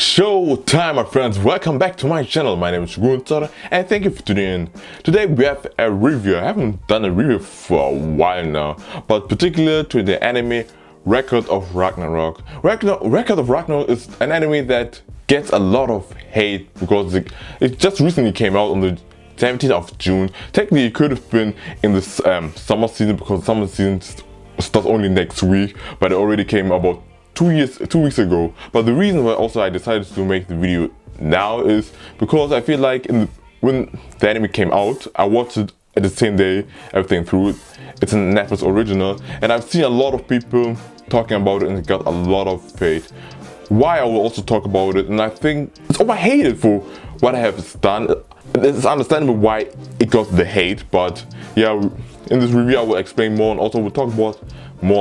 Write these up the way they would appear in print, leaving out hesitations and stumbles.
Showtime, my friends. Welcome back to my channel. My name is Shogun Zorra and thank you for tuning in. Today we have a review. I haven't done a review for a while now, but particular to the anime Record of Ragnarok. Record of Ragnarok is an anime that gets a lot of hate because it just recently came out on the 17th of June. Technically it could have been in the summer season because summer season starts only next week, but it already came about 2 weeks ago. But the reason why also I decided to make the video now is because I feel like when the anime came out, I watched it at the same day, everything through. It's a Netflix original, and I've seen a lot of people talking about it and it got a lot of hate. Why I will also talk about it, and I think it's overhated for what I have done. It's understandable why it got the hate, but yeah, in this review I will explain more, and also we'll talk more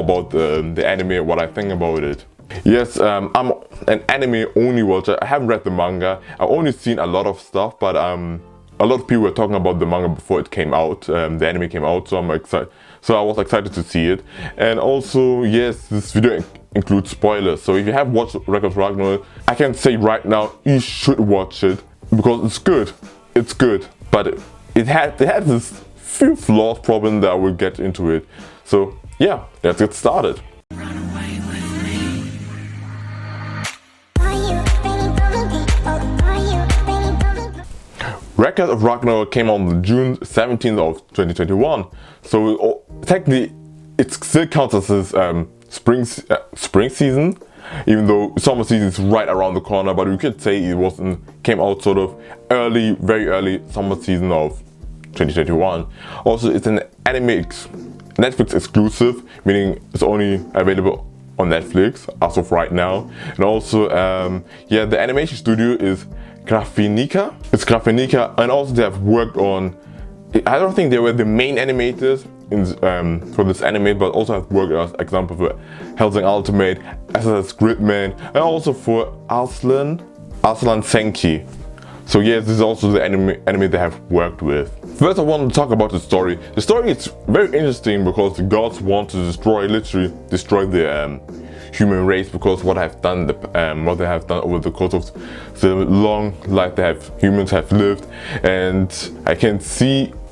about the anime, what I think about it. Yes, I'm an anime only watcher. I haven't read the manga. I've only seen a lot of stuff, but a lot of people were talking about the manga before it came out. The anime came out, so I'm excited. So I was excited to see it. And also, yes, this video includes spoilers. So if you have watched Record of Ragnarok, I can say right now you should watch it because it's good. It's good, but it had this few flaws problem that I will get into it. So yeah, let's get started. Record of Ragnarok came on June 17th of 2021, so technically it still counts as spring season, even though summer season is right around the corner. But we could say it came out sort of early, very early summer season of 2021. Also, it's an anime Netflix exclusive, meaning it's only available on Netflix as of right now. And also, yeah, the animation studio is Graphinica. It's Graphinica, and also they have worked on. I don't think they were the main animators for this anime, but also have worked as example for Hellsing Ultimate, SS Gridman, and also for Arslan Senki. So yes, this is also the anime they have worked with. First I want to talk about the story. The story is very interesting because the gods want to literally destroy the human race because what they have done over the course of the long life humans have lived, and I can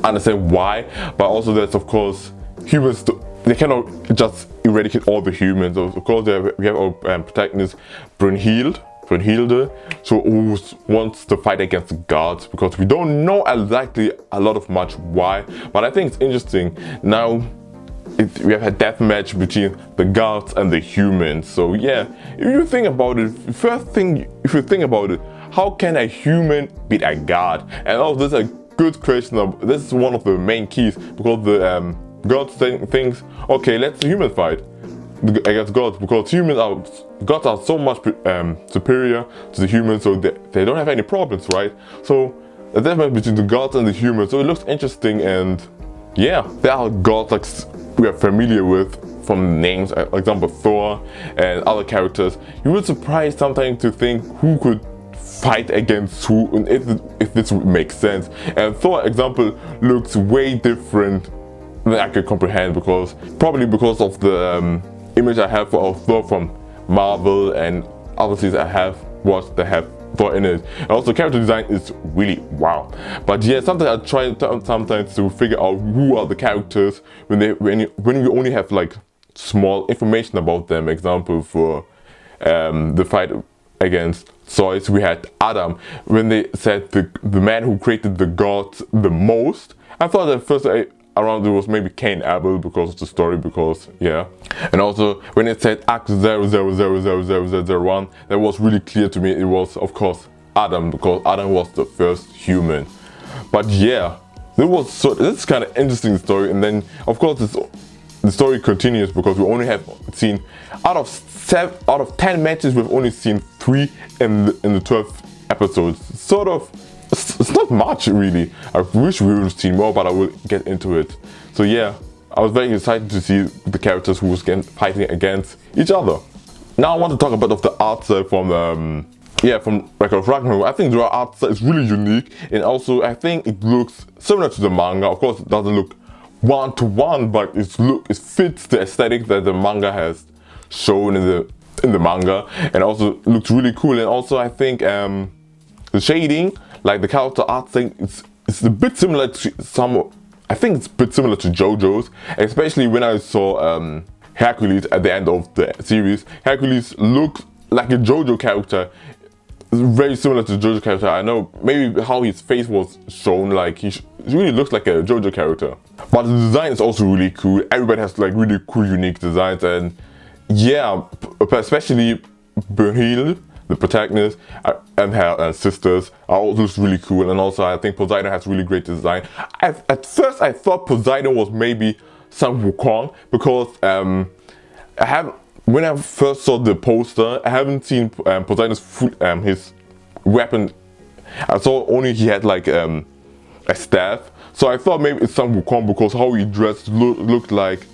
understand why, but also there's of course humans. They cannot just eradicate all the humans. Of course, we have our protagonist Brunhilde, who wants to fight against the gods because we don't know exactly much why, but I think it's interesting. Now we have a death match between the gods and the humans. So yeah, if you think about it, if you think about it, how can a human beat a god? And also this is a good question. This is one of the main keys because the gods thinks, okay, let's the human fight against gods because gods are so much superior to the humans, so they don't have any problems, right? So the difference between the gods and the humans, so it looks interesting. And yeah, there are gods like we are familiar with from names, for example Thor and other characters. You would surprise sometimes to think who could fight against who, and if this would make sense. And Thor example looks way different than I could comprehend probably because of the image I have for Thor from Marvel and other series I have watched that have Thor in it. And also character design is really wow. But yeah, sometimes I try sometimes to figure out who are the characters when you only have like small information about them. Example for the fight against Zeus, we had Adam. When they said the man who created the gods the most, I thought at first around it was maybe Cain Abel because of the story, because yeah. And also when it said Act 0000001, that was really clear to me. It was of course Adam, because Adam was the first human. But yeah, this is kind of interesting story. And then of course the story continues because we only have seen out of 10 matches, we've only seen 3 in the 12 episodes. Sort of. It's not much really. I wish we would have seen more, but I will get into it. So yeah, I was very excited to see the characters who was fighting against each other. Now I want to talk about the art style from Record of Ragnarok. I think the art style is really unique, and also I think it looks similar to the manga. Of course, it doesn't look one to one, but it fits the aesthetic that the manga has shown in in the manga, and also looks really cool. And also I think the shading, like the character art thing, it's a bit similar to some. I think it's a bit similar to JoJo's, especially when I saw Hercules at the end of the series. Hercules looks like a JoJo character. It's very similar to JoJo character. I know maybe how his face was shown, like he really looks like a JoJo character. But the design is also really cool. Everybody has like really cool, unique designs, and yeah, especially Brunhilde, the protagonist, and her sisters are all just really cool. And also I think Poseidon has really great design. At first I thought Poseidon was maybe Sun Wukong, because when I first saw the poster, I haven't seen Poseidon's his weapon. I saw only he had like a staff, so I thought maybe it's Sun Wukong because how he dressed looked like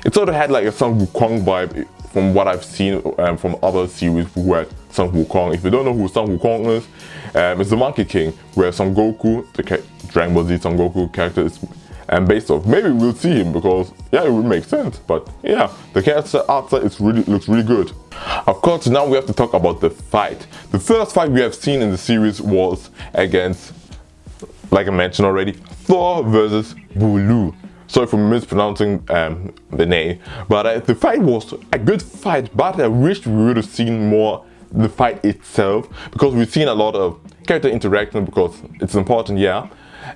it sort of had like a Sun Wukong vibe from what I've seen from other series who had Sun Wukong. If you don't know who Sun Wukong is, it's the Monkey King, where Son Goku, the Dragon Ball Z Son Goku character, is based off. Maybe we'll see him because yeah, it would make sense. But yeah, the character art looks really good. Of course, now we have to talk about the fight. The first fight we have seen in the series was against, like I mentioned already, Thor versus Bulu. Sorry for mispronouncing the name, but the fight was a good fight, but I wish we would have seen more the fight itself, because we've seen a lot of character interaction because it's important, yeah,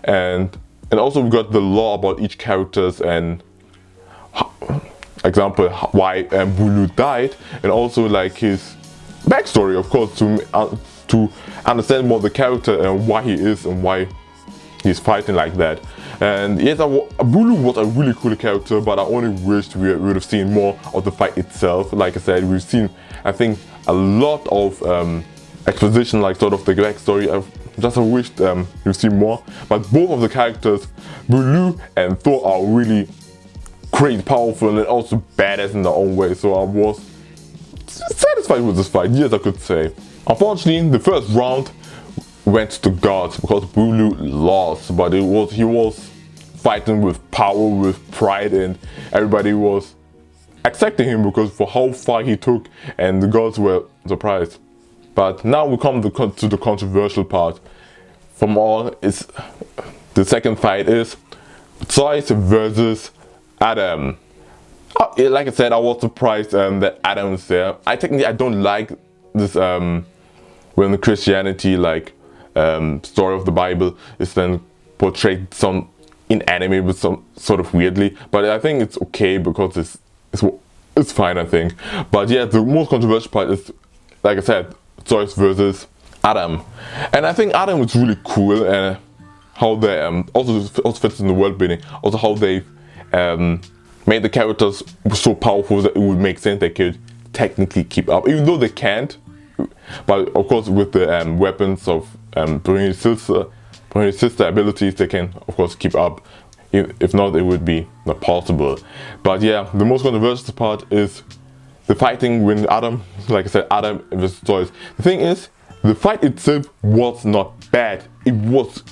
and also we got the lore about each characters and example why Bulu died, and also like his backstory, of course, to understand more the character and why he is and why he's fighting like that. And yes, Bulu was a really cool character, but I only wished we would have seen more of the fight itself. Like I said, we've seen, I think, a lot of exposition, like sort of the backstory. I wished we'd see more. But both of the characters, Bulu and Thor, are really crazy, powerful, and also badass in their own way. So I was satisfied with this fight, yes, I could say. Unfortunately, the first round went to gods because Bulu lost, but he was fighting with power, with pride, and everybody was accepting him because for how far he took, and the gods were surprised. But now we come to the controversial part. From all, is the second fight is Zeus versus Adam. Like I said, I was surprised that Adam was there. I don't like this when the Christianity story of the Bible is then portrayed in anime with some sort of weirdly, but I think it's okay because it's fine, I think. But yeah, the most controversial part is, like I said, Zeus versus Adam, and I think Adam is really cool, and how they also fits in the world building, also how they made the characters so powerful that it would make sense they could technically keep up, even though they can't. But of course, with the weapons of Brunhilde's sister abilities, they can of course keep up. If not, it would be not possible. But yeah, the most controversial part is the fighting when Adam, like I said, Adam versus Zeus. The thing is, the fight itself was not bad. It was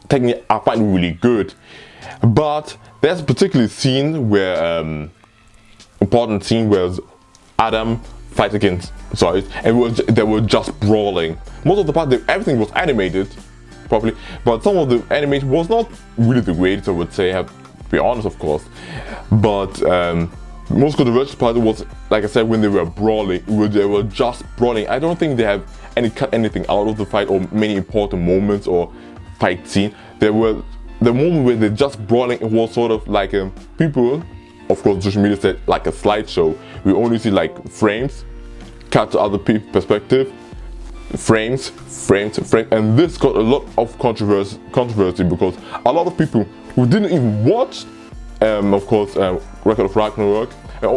technically, I find, really good. But there's a particular scene where important scene where Adam fight against Zeus, and they were just brawling. Most of the part, everything was animated properly, but some of the animation was not really the greatest, I would say, I have to be honest, of course. But most controversial part was, like I said, when they were brawling, they were just brawling. I don't think they have cut anything out of the fight or many important moments or fight scene. There were the moment where they're just brawling. It was sort of like people, of course, social media said like a slideshow. We only see like frames, cut to other people's perspective, frames, and this got a lot of controversy because a lot of people who didn't even watch, of course, Record of Ragnarok,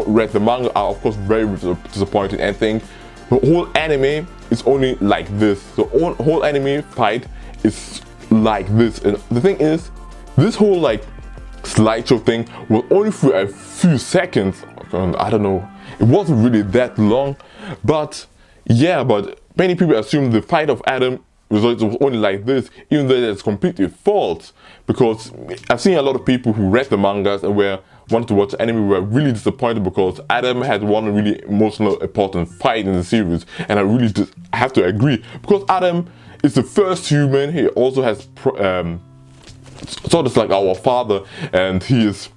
read the manga, are of course very disappointed and think the whole anime is only like this. The whole anime fight is like this, and the thing is, this whole like slideshow thing was only for a few seconds. I don't know, it wasn't really that long, but yeah, but many people assume the fight of Adam was only like this, even though that's completely false, because I've seen a lot of people who read the mangas and were wanted to watch the anime were really disappointed because Adam had one really emotional, important fight in the series, and I really have to agree because Adam is the first human. He also has sort of like our father, and he is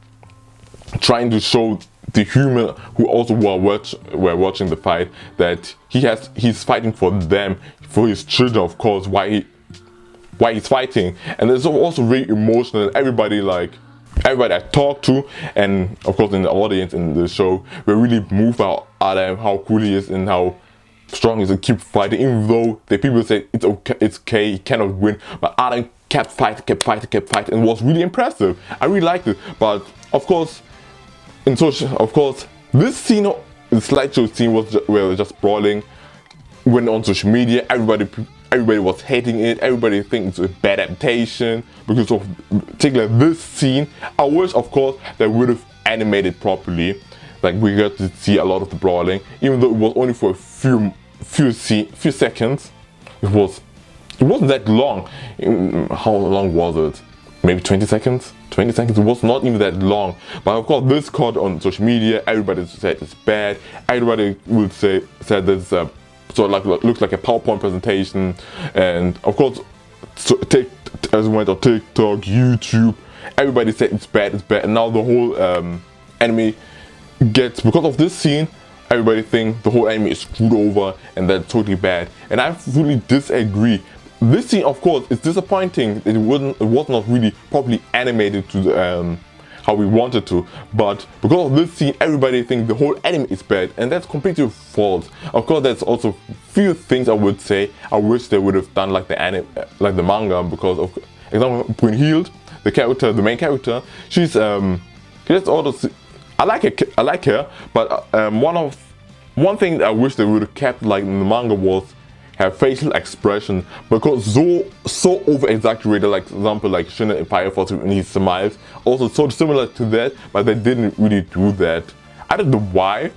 trying to show the human who also were watching the fight that he's fighting for them, for his children, of course, why he's fighting. And it's also very emotional. Everybody I talked to, and of course in the audience in the show, were really moved by Adam, how cool he is and how strong he is to keep fighting, even though the people say it's okay, he cannot win, but Adam kept fighting, and it was really impressive. I really liked it. But of course, this scene, the slideshow scene, where just brawling, went on social media. Everybody was hating it. Everybody thinks it's a bad adaptation because of particularly this scene. I wish, of course, they would have animated properly. Like, we got to see a lot of the brawling, even though it was only for a few seconds. It wasn't that long. How long was it? Maybe 20 seconds? 20 seconds? It was not even that long. But of course, this caught on social media. Everybody said it's bad. Everybody said this looks like a PowerPoint presentation. And of course, as we went on TikTok, YouTube, everybody said it's bad. And now the whole anime because of this scene, everybody think the whole anime is screwed over and that's totally bad. And I really disagree. This scene, of course, is disappointing. It was not really properly animated to how we wanted to. But because of this scene, everybody thinks the whole anime is bad, and that's completely false. Of course, there's also few things I would say I wish they would have done like the manga. Because of example, Brunhild, the main character, she's I like her, but one thing that I wish they would have kept like in the manga was her facial expression, because so over exaggerated, like for example like Shinen in Fire Force when he smiles, also so similar to that, but they didn't really do that. I don't know why,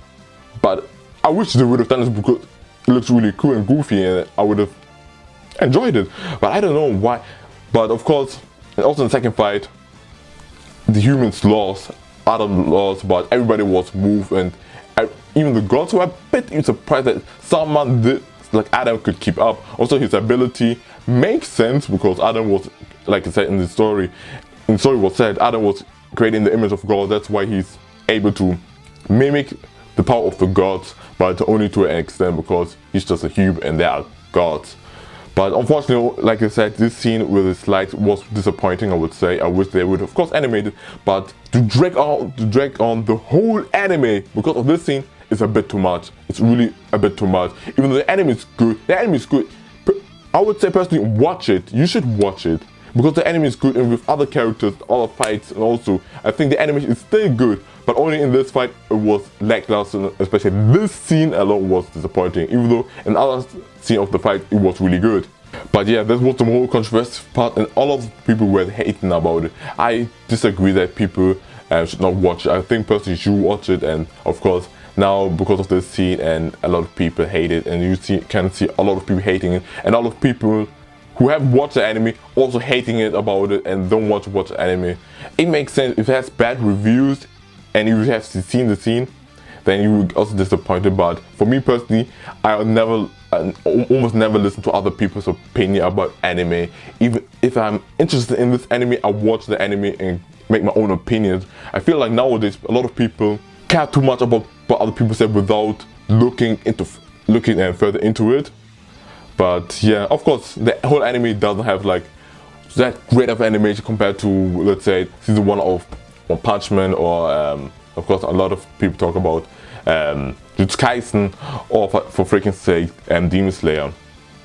but I wish they would have done this because it looks really cool and goofy and I would have enjoyed it, but I don't know why. But of course, also in the second fight, the humans lost, Adam lost, but everybody was moved, and even the gods were a bit surprised that someone like Adam could keep up. Also, his ability makes sense because Adam was, like I said in the story was said, Adam was created in the image of God. That's why he's able to mimic the power of the gods, but only to an extent because he's just a human and they are gods. But unfortunately, like I said, this scene with the slides was disappointing, I would say. I wish they would, of course, animate it, but to drag on the whole anime because of this scene is a bit too much. It's really a bit too much. Even though the anime is good, I would say personally, watch it. You should watch it because the anime is good, and with other characters, other fights, and also I think the animation is still good. But only in this fight it was lackluster, especially this scene alone was disappointing, even though in other scene of the fight it was really good. But yeah, that was the more controversial part, and all of the people were hating about it. I disagree that people should not watch it. I think personally you should watch it, and of course now because of this scene and a lot of people hate it, and you can see a lot of people hating it, and a lot of people who have watched the anime also hating it about it and don't want to watch the anime. It makes sense if it has bad reviews and you have seen the scene, then you will also disappointed. But for me personally, I almost never listen to other people's opinion about anime. Even if I'm interested in this anime, I watch the anime and make my own opinions. I feel like nowadays a lot of people care too much about what other people say without looking further into it. But yeah, of course, the whole anime doesn't have like that great of animation compared to, let's say, season 1 of One Punch Man, or of course a lot of people talk about Jujutsu Kaisen, or for freaking sake, Demon Slayer.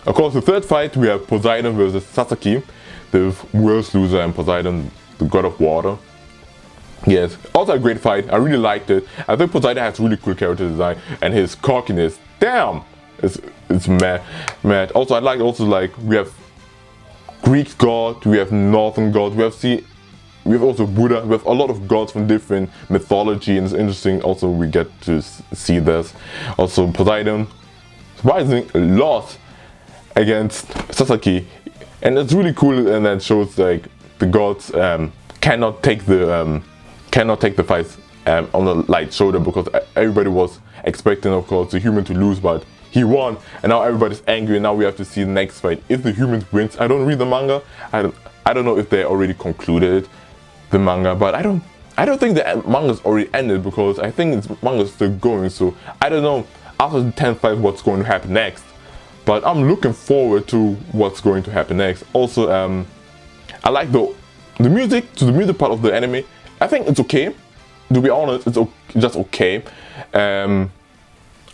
Of course, the third fight we have Poseidon versus Sasaki, the world's loser, and Poseidon, the god of water. Yes, also a great fight. I really liked it. I think Poseidon has really cool character design, and his cockiness, damn, it's mad. Also, I like we have Greek god, we have Northern god, we have also Buddha, we have a lot of gods from different mythology, and it's interesting. Also, we get to see this. Also, Poseidon surprisingly lost against Sasaki, and it's really cool, and that shows like the gods cannot take cannot take the fights on the light shoulder, because everybody was expecting, of course, the human to lose, but he won, and now everybody's angry, and now we have to see the next fight. If the human wins, I don't read the manga. I don't know if they already concluded the manga, but I don't think the manga's already ended, because I think the manga's still going. So I don't know after the 10th fight what's going to happen next, but I'm looking forward to what's going to happen next. Also, I like the music, to the music part of the anime. I think it's okay. To be honest, it's just okay.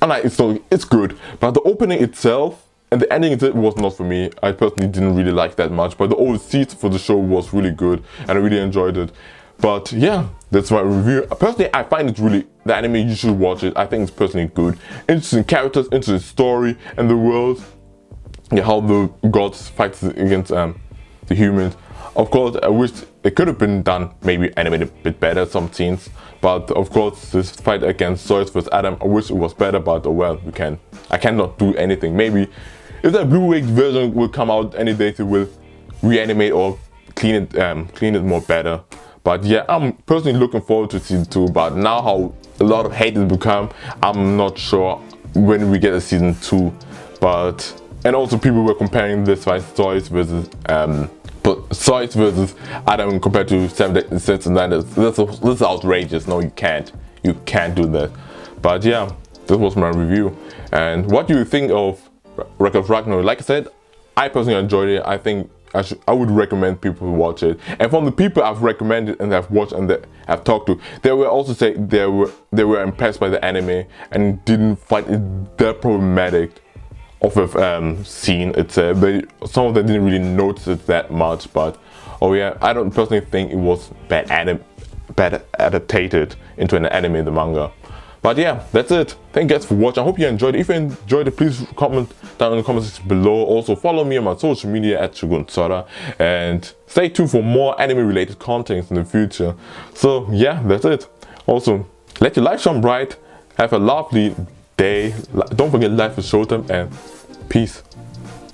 It's good, but the opening itself and the ending itself was not for me. I personally didn't really like that much, but the OST for the show was really good, and I really enjoyed it. But yeah, that's my review. Personally, I find it really, the anime, you should watch it. I think it's personally good. Interesting characters, interesting story, and the world. Yeah, how the gods fight against the humans. Of course, I wish it could have been done, maybe animated a bit better, some scenes. But of course, this fight against Zeus vs Adam, I wish it was better, but oh well, I cannot do anything. Maybe if the Blu-ray version will come out any day, they will reanimate or clean it more better. But yeah, I'm personally looking forward to season 2, but now how a lot of hate has become, I'm not sure when we get a season 2. And also people were comparing this fight, Zeus versus Adam compared to 7 Sins and Landers. This is outrageous. No, you can't do that. But yeah, this was my review. And what do you think of Record of Ragnarok? Like I said, I personally enjoyed it. I think I would recommend people to watch it. And from the people I've recommended and I've watched and that I've talked to, they were also saying they were impressed by the anime and didn't find it that problematic of a scene itself. Some of them didn't really notice it that much, but oh yeah, I don't personally think it was bad adapted into an anime in the manga. But yeah, that's it. Thank you guys for watching. I hope you enjoyed it. If you enjoyed it, please comment down in the comments section below. Also follow me on my social media at Shogun Zorra, and stay tuned for more anime related content in the future. So yeah, that's it. Also, let your light shine bright. Have a lovely day. Don't forget, life is Showtime, and peace.